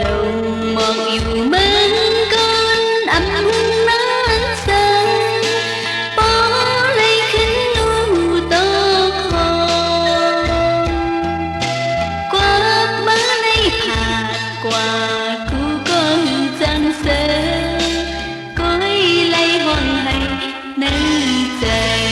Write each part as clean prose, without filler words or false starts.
lòng một yêu mến con âm hương nắng sân bỏ lấy khinh u tốt hồn qua bá lấy hạt quả của con chẳng sơ cõi lấy hòn hay nơi trời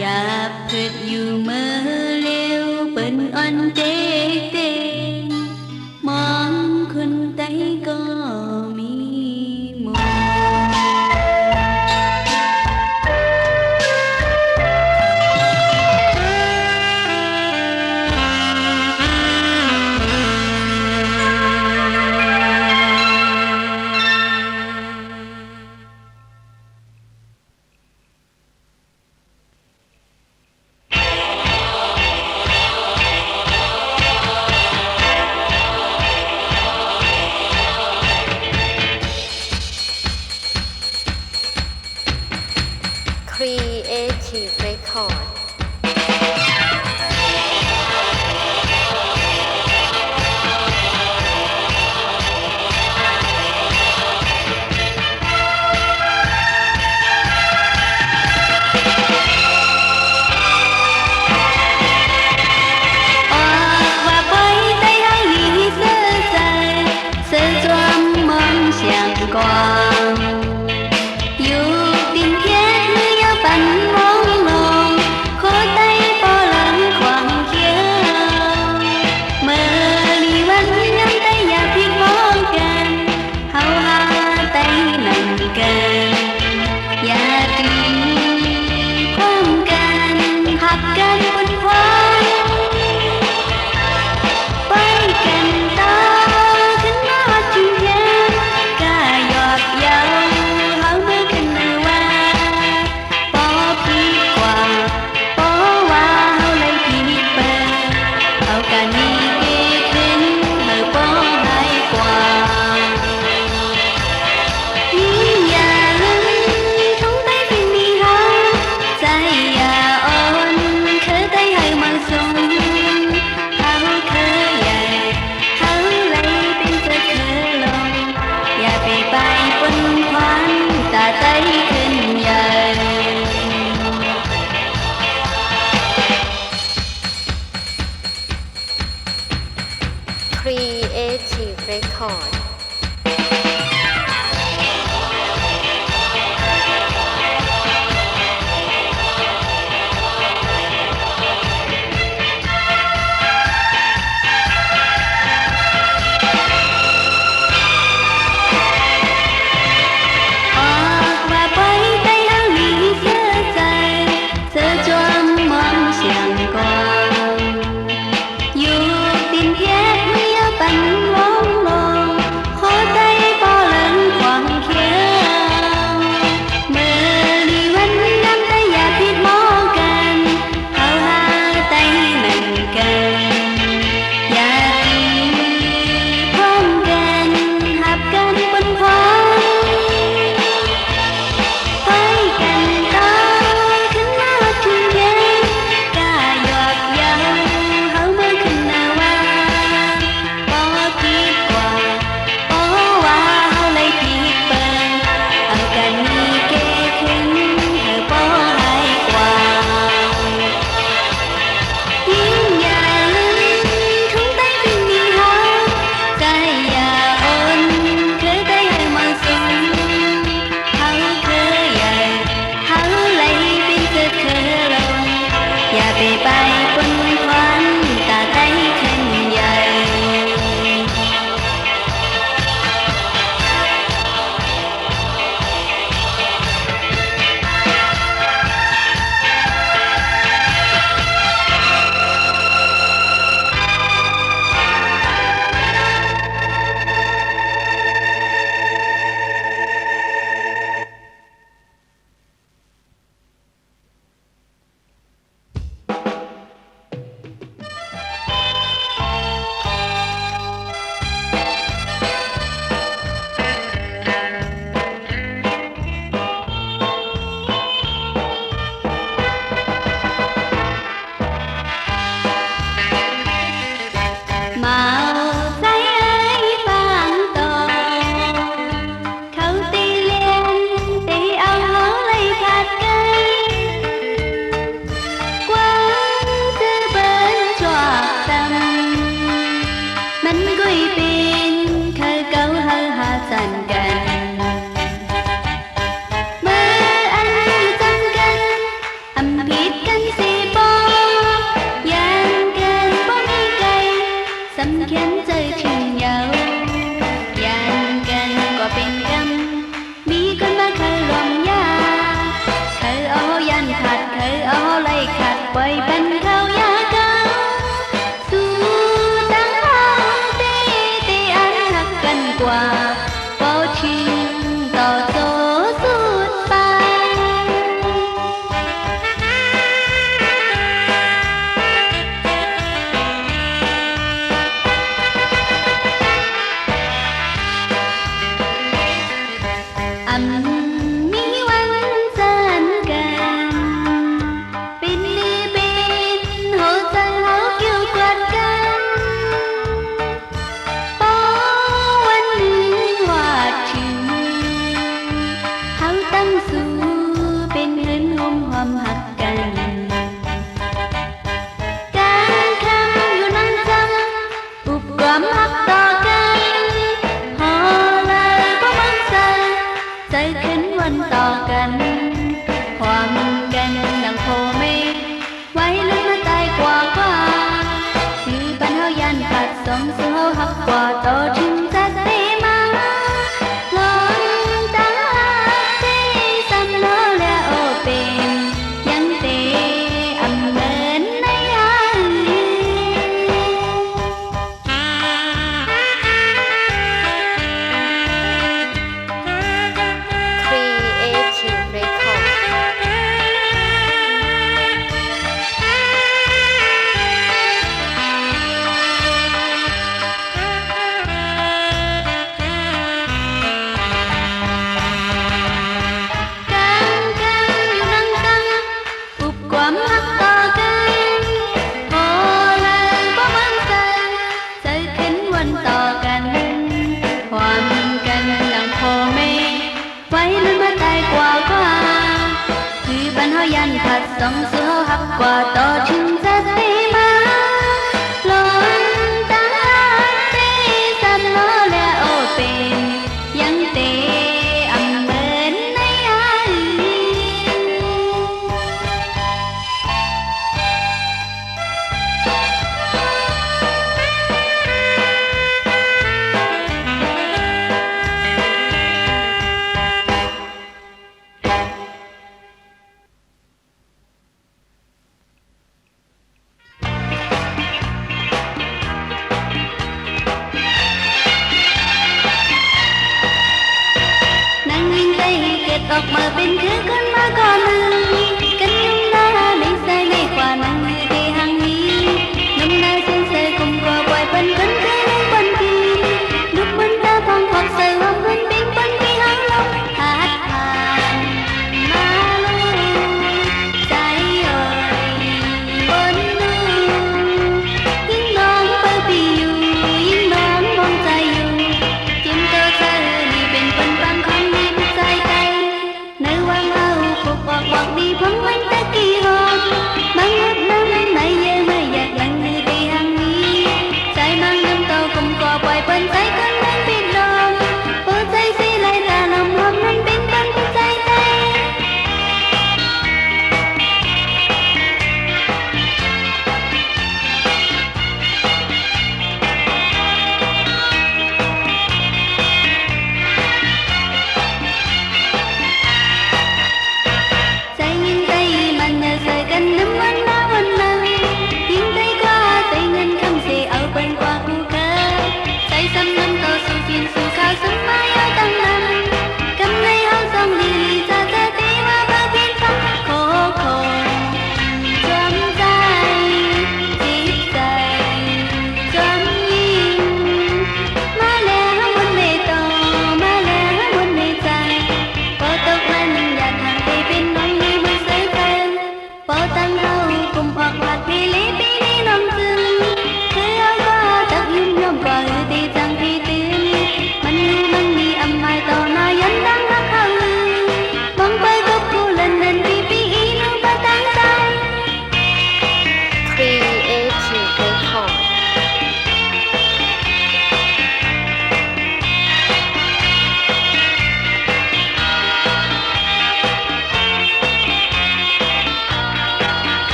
Dạp thịt dù mơ liêu bên oanh tế tên mong khuynh tay có mi mù Creative Record Creative Record Hãy subscribe cho kênh Ghiền Mì Gõ để không bỏ lỡ về bay quân khoan ta thấy thêm dày Hãy subscribe cho kênh Ghiền Mì Gõ để không bỏ lỡ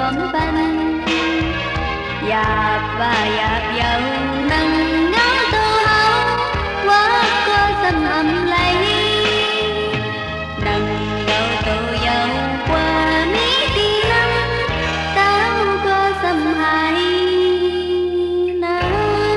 xóm banh dạp dầu nâng ngó tô hấu quá có xâm âm lấy nâng ngó tô dầu qua mỹ đi lắm tao có xâm hại nơi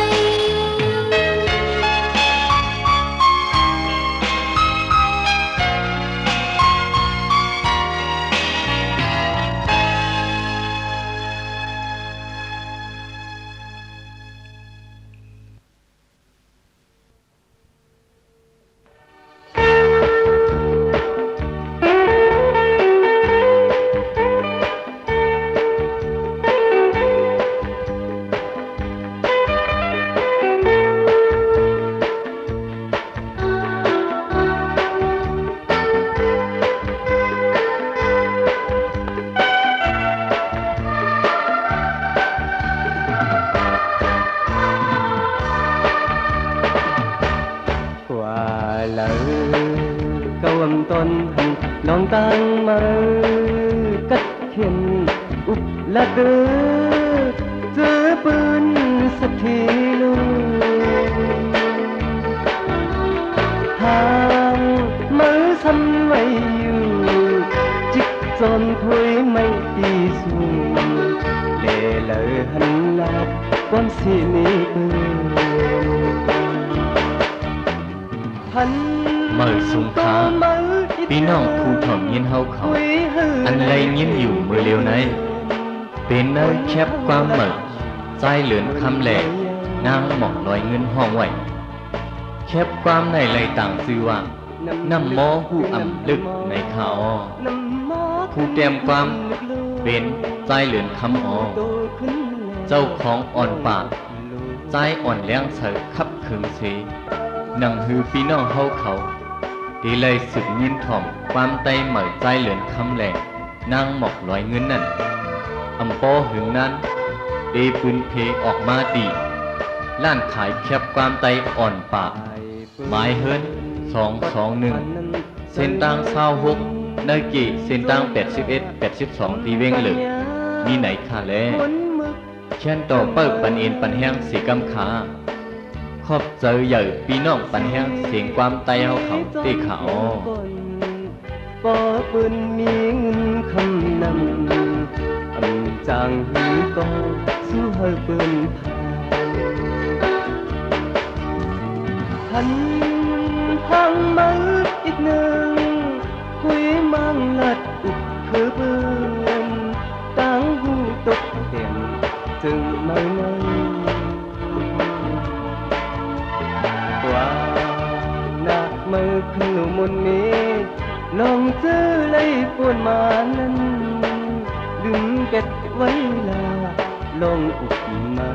câu âm tôn hành lòng tang mơ cất khiên úp là tư giữa bên sắp thi lô hàng mơ xăm vây yêu chích tròn thôi mây đi xuống để lời hành lạc quan sĩ mi mở sung kháพี่น้องผู้ถ่อมยินเฮาเขาอันไรยินอยู่มือเลียวในเป็นเนยแคบความเหมิดใจเหลือนคำแหลกนางหมอกลอยเงินห้องไหวแคบความในไรต่างซื่อว่าน้ำมอผู้อ่ำลึกในขาอผู้เตรียมความเป็นใจเหลือนคำอเจ้าของอ่อนปากใจอ่อนแรงเสยขับขึงเสนังฮือพี่น้องเฮาเขาดีเลยสึกยินถ่อมความใจเหม่อใจเหลือนคำแหลงนางหมอกลอยเงินนั่นอำปอหึงนั้นดีปืนเพออกมาดีล้านขายแคบความใจอ่อนปากหมายเฮิรน221เส้นตาง26เนยกี่เส้นตาง81 82ตีเว้งเหลือมีไหนค่าแลเช่นต่อเปิดปันเอ็นปันแห้งสีกำขาขอบเจอใหญ่พี่น้องปันแห้งเสียงความไตเฮาเขาตีขาวปอปืนมีเงินคำนำอำจางหือก็สู้เฮยปืนพันทางมืออีกหนึ่งคุยมังลัดอุกคือปืนตั้งหูตกเตียนจึงไม่ว่านักมือขลุ่มนนี้ลองซื้อเลยปวนมานั้นดึงเก็บไว้ลาลองอุกมา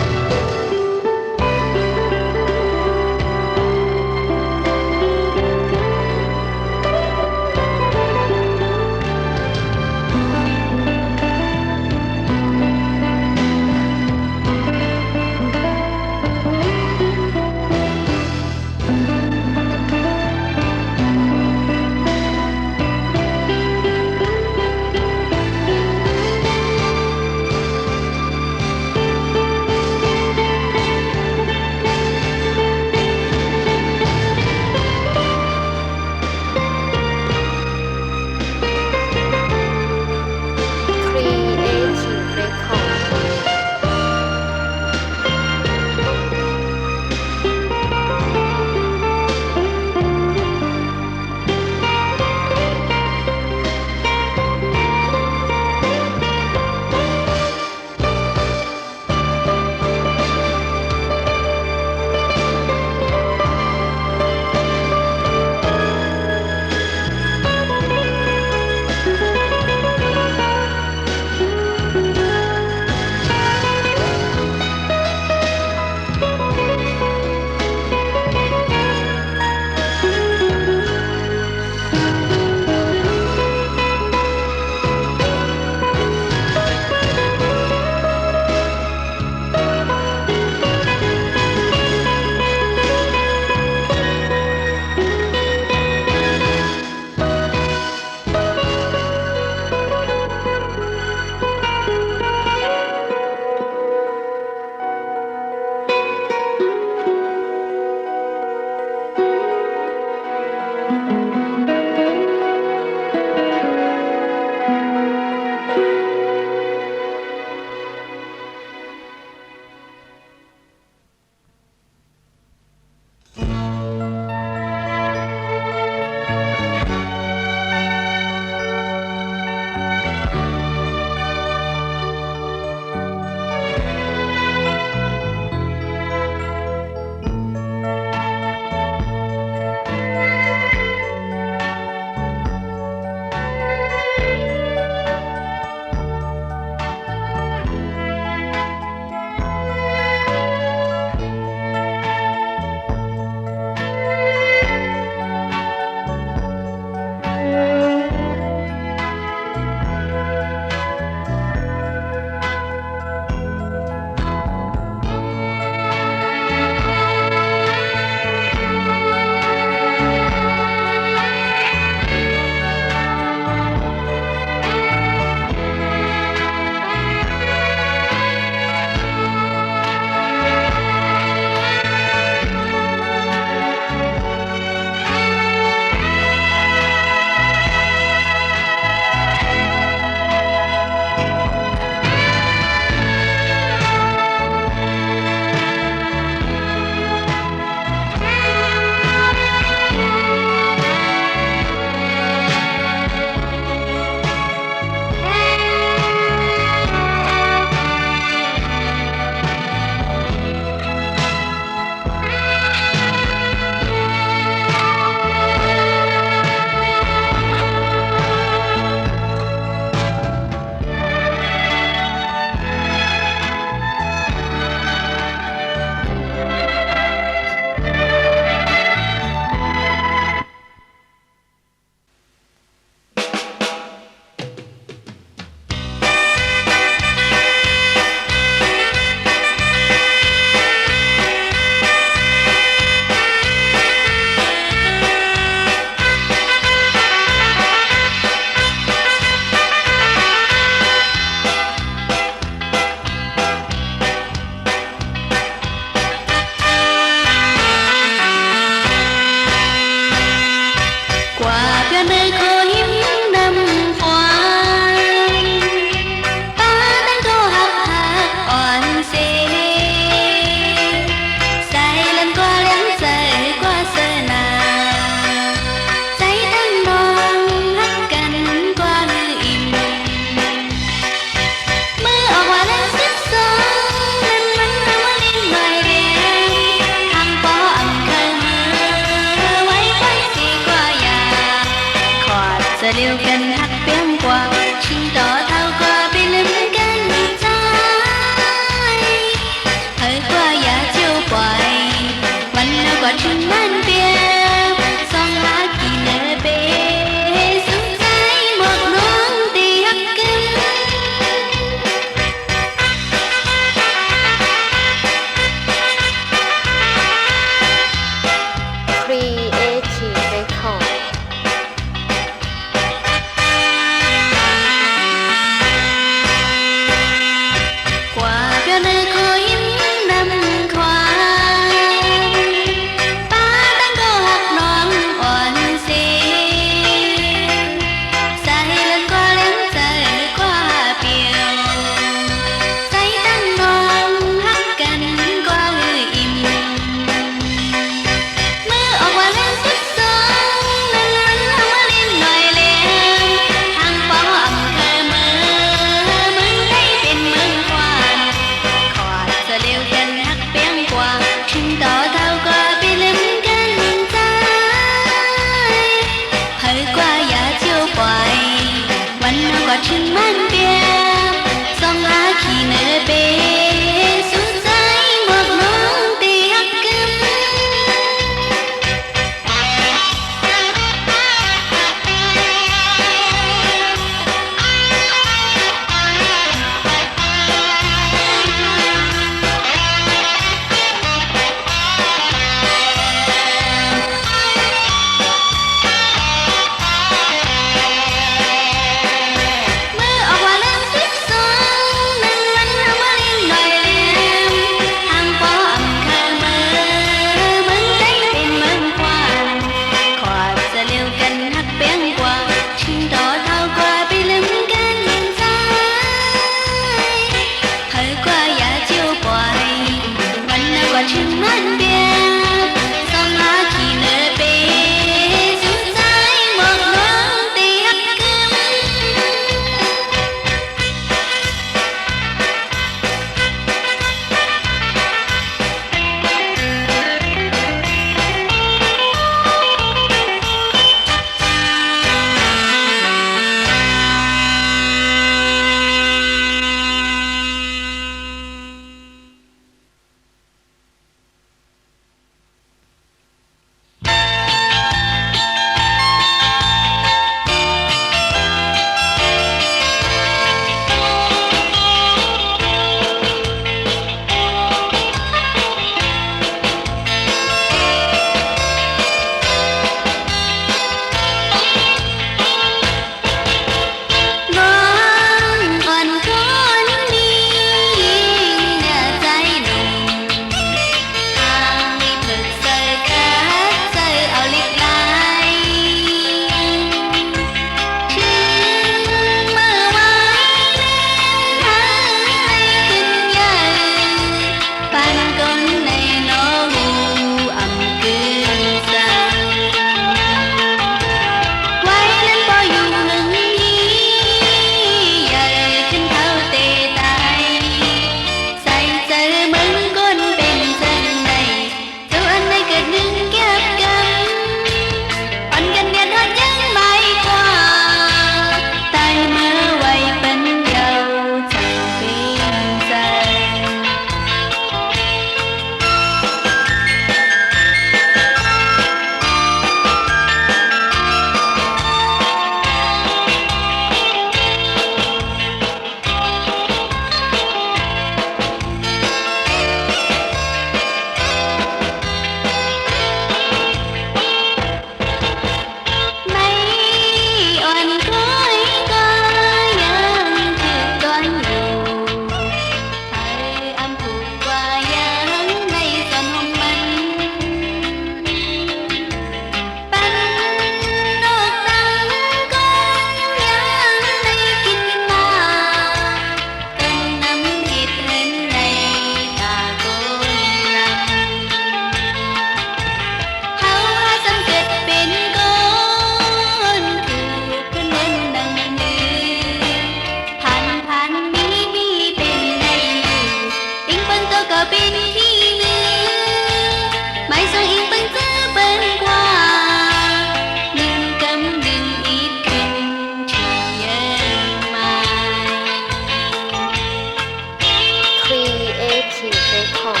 Creative Record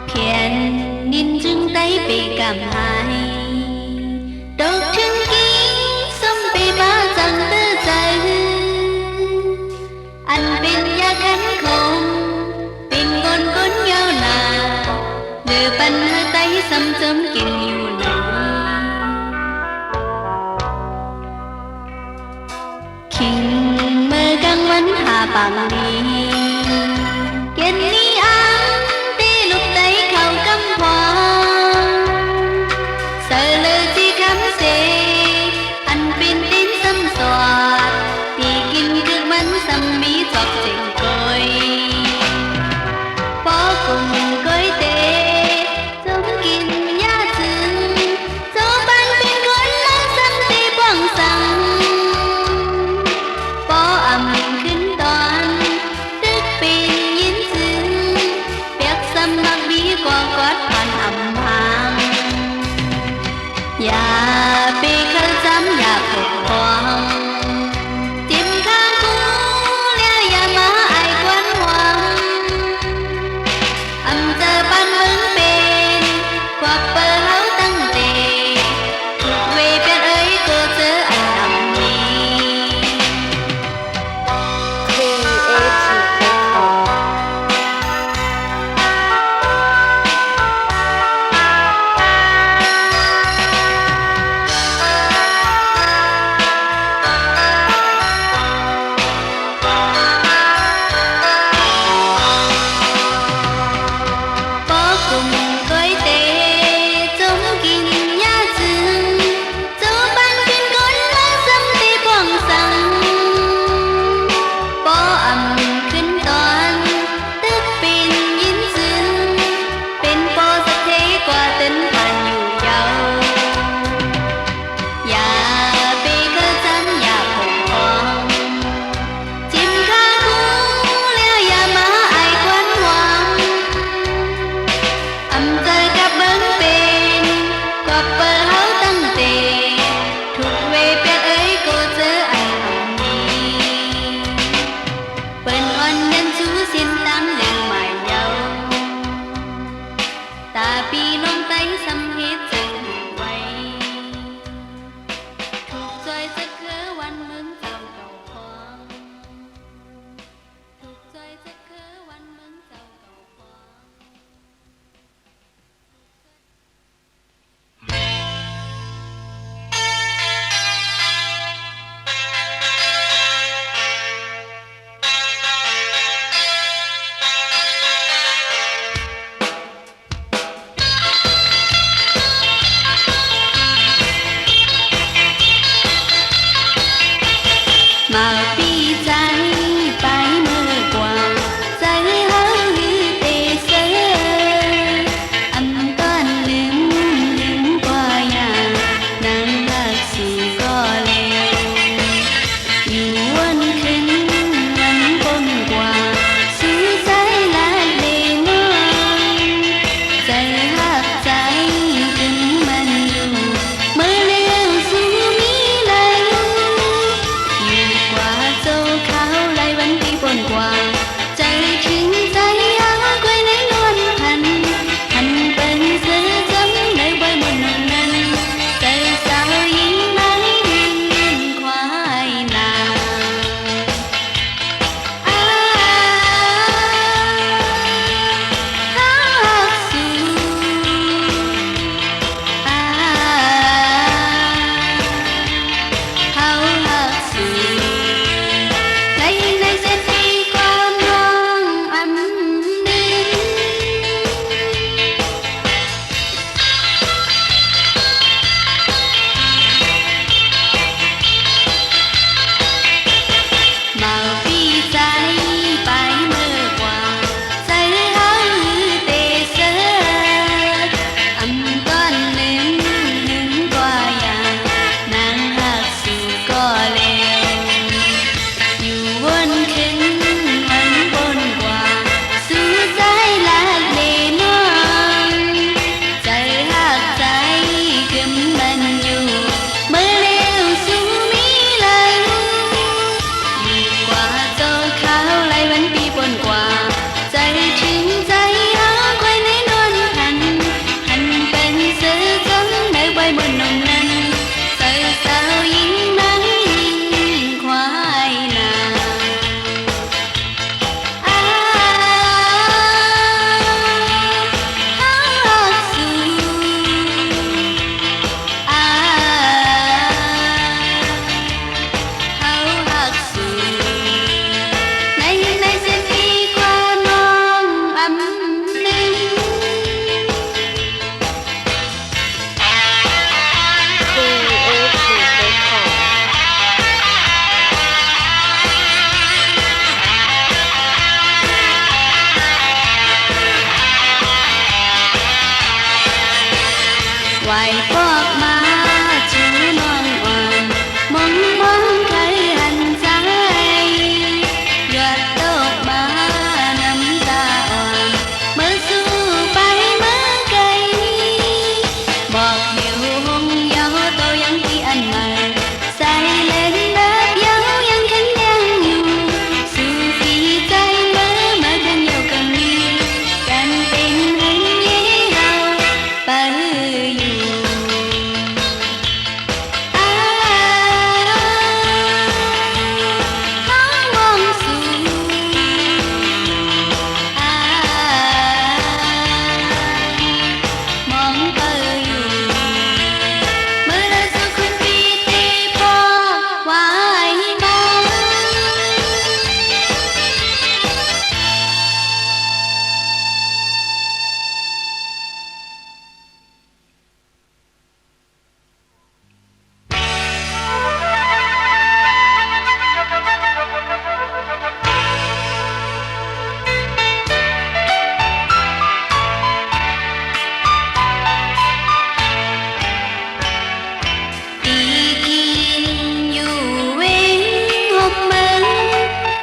Phiền nên dừng tay bị cảm hại đột chứng kiến xong bị ba dần tư dần anh bên gia cánh không bên con con nhau nà đưa bắn hơi tay xăm chấm kinh nhiều này khi mơ căng vấn hạ bằng đi kiên đi ăn tê lúc tay khâu căm hoàng sợ lời chi khám xê anh bên đến xăm xoa thì kinh cứ bắn xăm mỹ chọc tình coi bỏ cùng coi tê giống kinh nhá chừng dẫu ban bên con láng xăm tê quăng xăng bỏ âm khinh toàn đức bên nhìn chừng biết xăm mặc bí qua quát hoàn âm hàngอย่า bị khơi dám อย่า phục hoàng tìm khang cũ leoอย่า มา ai quan hoàng âm giờ ban mướn bên qua bờ háo tăng tề thuộc về biết ấy cô chớ anh nằm đi Creative Record bỏ cùng coi tê giống kinh nhá chừng dẫu ban bên con láng xăm tê quăng xăng bỏ âm khinh toàn tức bên nhìn chừng bên bỏ giấc thế qua tínhผ่านอยู่ยาว อย่า bị khơi dám อย่า phục hoàng chim khang cũ leo อย่า มา ai quan hoàng âm rơi cặp bấn bên qua bờ háo tăng tề thuộc về biết ấy cô chớ anh hồng đi bên oan nhân chú xin tăng lên mài nhau ta bị nón tay xăm hết chừng quay thuộc rơi giấc khớ oan mướn giàu cầu khoang thuộc rơi giấc khớ oan mướn giàu cầu khoang hoài phước mà chú non oan mong mong thấy hành trái gạt tóc mà nắm ta oan mơ su bay mơ cây bọt hiểu hung gió tôi vẫn khi anh mời say lên lớp dấu vẫn khánh gian nhiều su phi tay mơ mơ thân nhiều cần đi càng tình hình dễ hao ba dù ngon su mong ba dù mơ ra su không phi tê po hoài mong đi kiên dù quên hôm mơ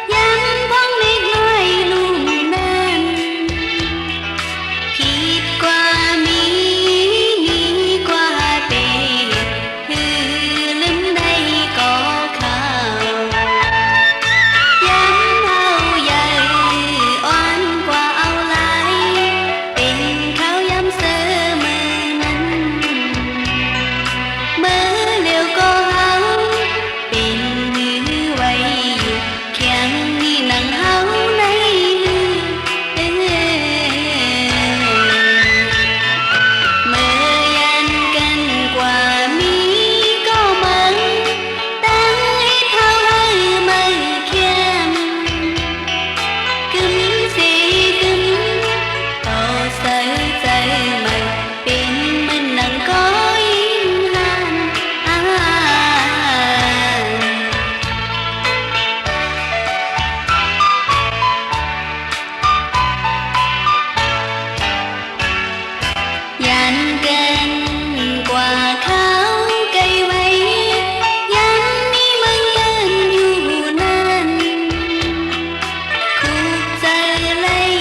dám thoáng biết nói luôn nênคิดกว่ามีnghĩ qua tiềnคือลืมได้ก็ข่าวย้ำเอาใหญ่อ่อนกว่าเอาหลายเป็นเขาย้ำเสมอนั้น mơ liều cô háo bên hư quay khen đi nắng háo nay mơ yan canh qua mi có mơ đang ít hao hơi mơ khen cứng xì cứng to sợi dây mây bên mình nắng có yên han dàn kênh qua kháo cây mây dàn mi mừng lên dù nên khúc dây lấy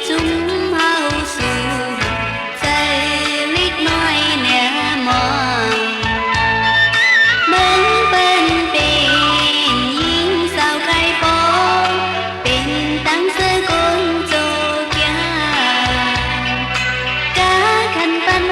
chúng hao su dây lít nói nè mòn mừng bên bên nhìn sao khai phố bên tăng sơ con cho kia cá khăn tan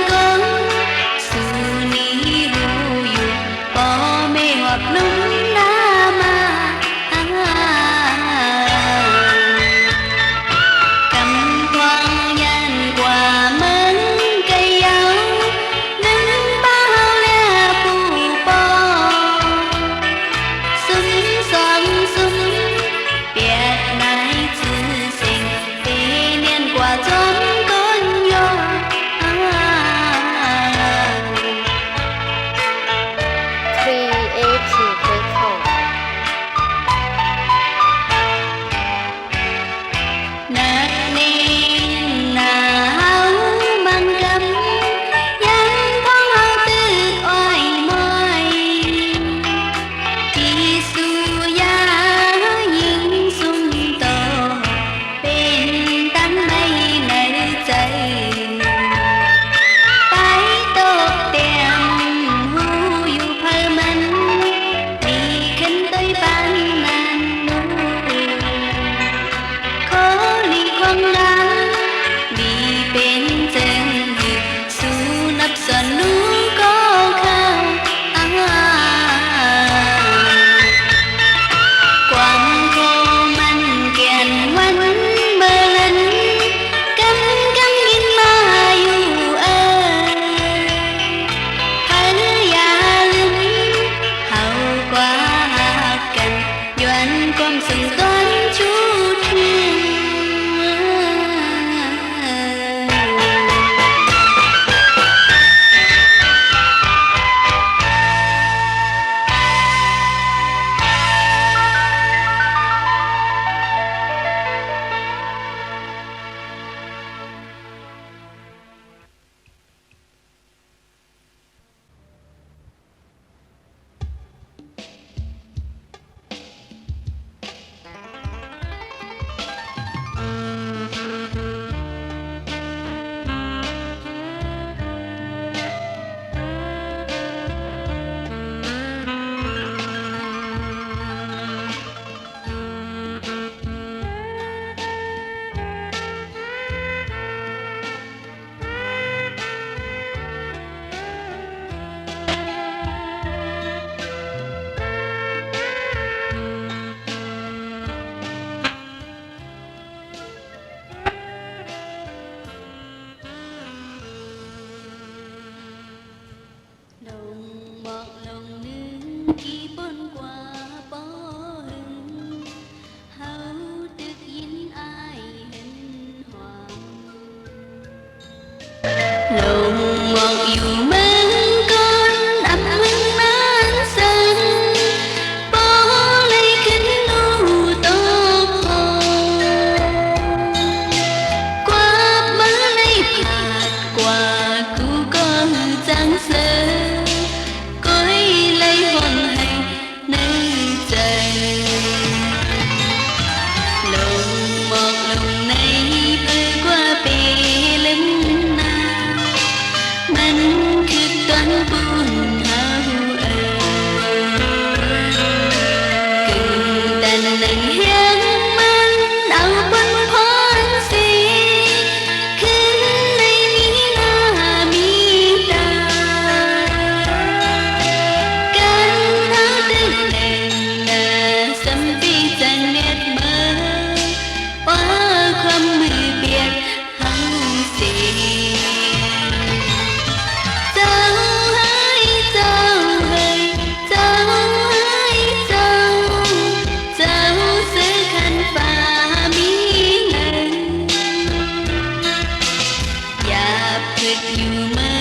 ฝึกอยู่เมื่อ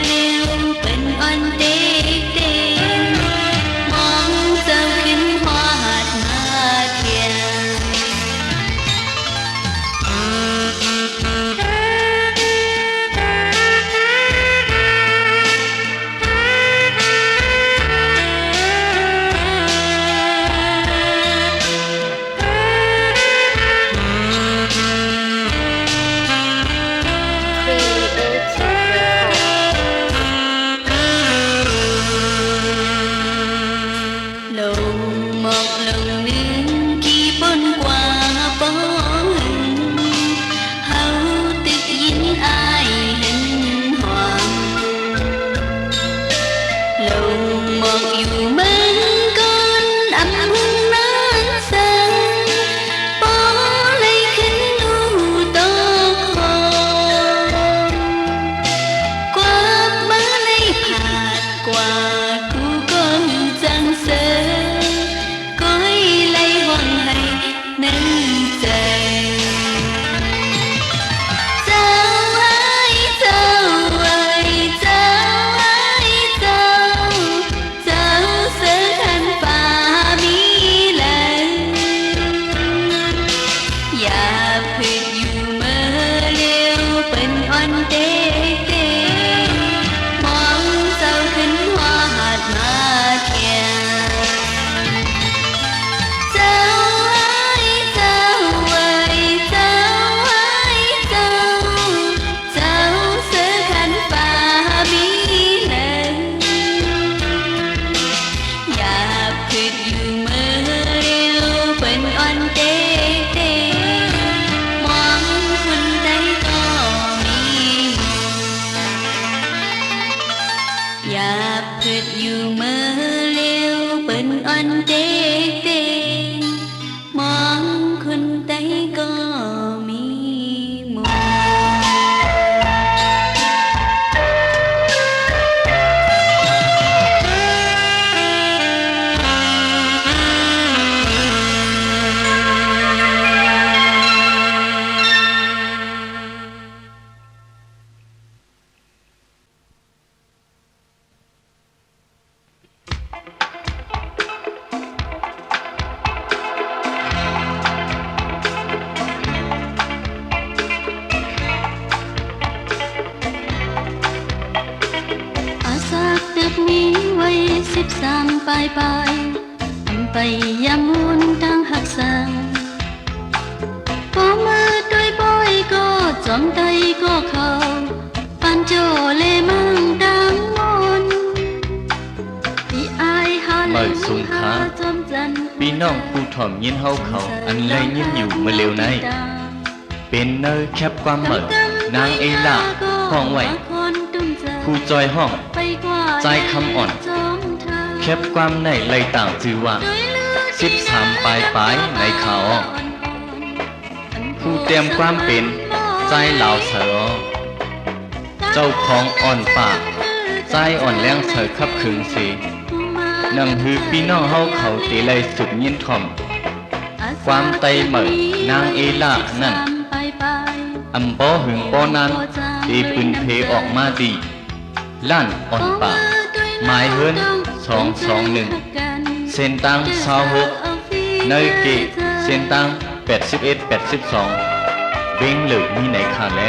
เร็วเป็นอ่อนเด็กๆมองเจ้าขึ้นหอดมาเทียนลงหมอกลงนึงกี่ปนกว่าป้องเฮาตึกยินอายเห็นหวังลงหมอกอยู่เมืองก่อนอำหุ่นนานเสงป้อเลยขึ้นดูโตคอกว่ามาเลยผาดกว่ากูก็จังเสก็ให้ไล่หวังให้ในใจเจ้าไอ้เจ้าไอ้เจ้าไอ้เจ้าเจ้าเสือขันฟ้ามีแลอย่าพึ่งอยู่เมื่อเร็วเป็นอ่อนเด็กๆมองเจ้าขึ้นหอดมาเทียนเจ้าไอ้เจ้าไอ้เจ้าไอ้เจ้าเจ้าเสือขันฟ้ามีแลอย่าพึ่งอยู่เมื่อเร็วเป็นอ่อนเด็กๆมองคนใดก็มีอย่าพึ่งอยู่เมื่อเร็วเป็นอ่อนเด็กๆมองคนใดก็มีหมด อาสาตึกนี้ไว้13ปลายทำไปยามมุนทางหักสังพอมือด้วยบอยก็จอมไตก็เข้าปันโจเลมังดังมนที่อายหา Mời xuống khá จอมจันทร์ พี่น้องผู้ถ่อมยินเฮาเขาอันไรยินอยู่เมื่อเร็วในเป็นเนยแคบความเหมิดนางเอล่าห้องไหวผู้จอยห้องใจคำอ่อนแคบความในไรต่างจือว่า13ปลายในเขาผู้เตรียมความเป็นใจเหล่าเสือเจ้าของอ่อนปากใจอ่อนแรงเสือขับขึงสีนังฮือพี่น้องเฮาเขาตีเลยสุดยินถ่อมความไตเหมิดนางเอล่านั่นอำป้อหึงป้อนั้นตีปืนเพออกมาดีลั่นอ่อนปากหมายเฮิน221เส้นตัง26เนยเกเส้นตัง81 82เบ่งเหลือมีไหนขาแล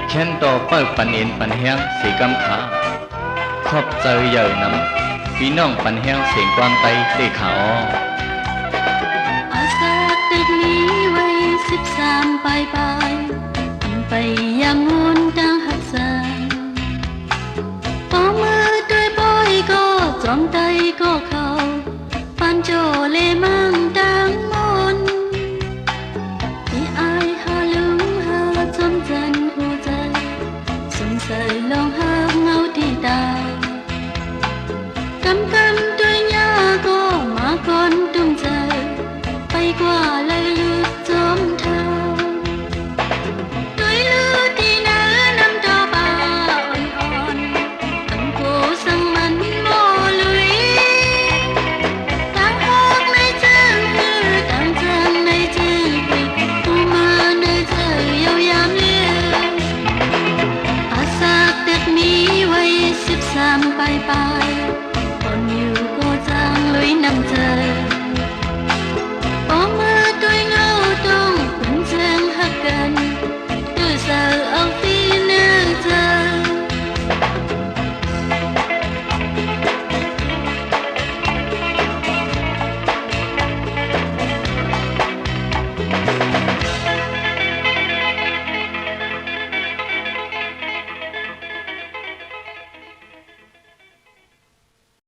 แค้นต่อเปิดปันเอ็นปันแห้งสีกำขาขอบเจอเหย่อนำพี่น้องปันแห้งเสียงความไตเตะขาอ้อ อาสาตึกนี้ไว้13ปลายทำไปยามมุนดังหักสังพอมือด้วยบอยก็จอมไตก็เข้าปันโจเลมังดังมนที่อายหาลืมหาจอมจันทร์หัวใจสงสัยลองหาเงาที่ตายกำด้วยยาก็มาก่อนตุ้มใจไปกว่าเลยลืดจอมเธอด้วยลืดที่เนื้อนำดอกบาอ่อนๆตั้งโกสังมันโมลุยตั้งหอกในจึงคือตั้งจังในจึงคือผู้มาในเธอยาวยามเลี้ยอาส nằm trời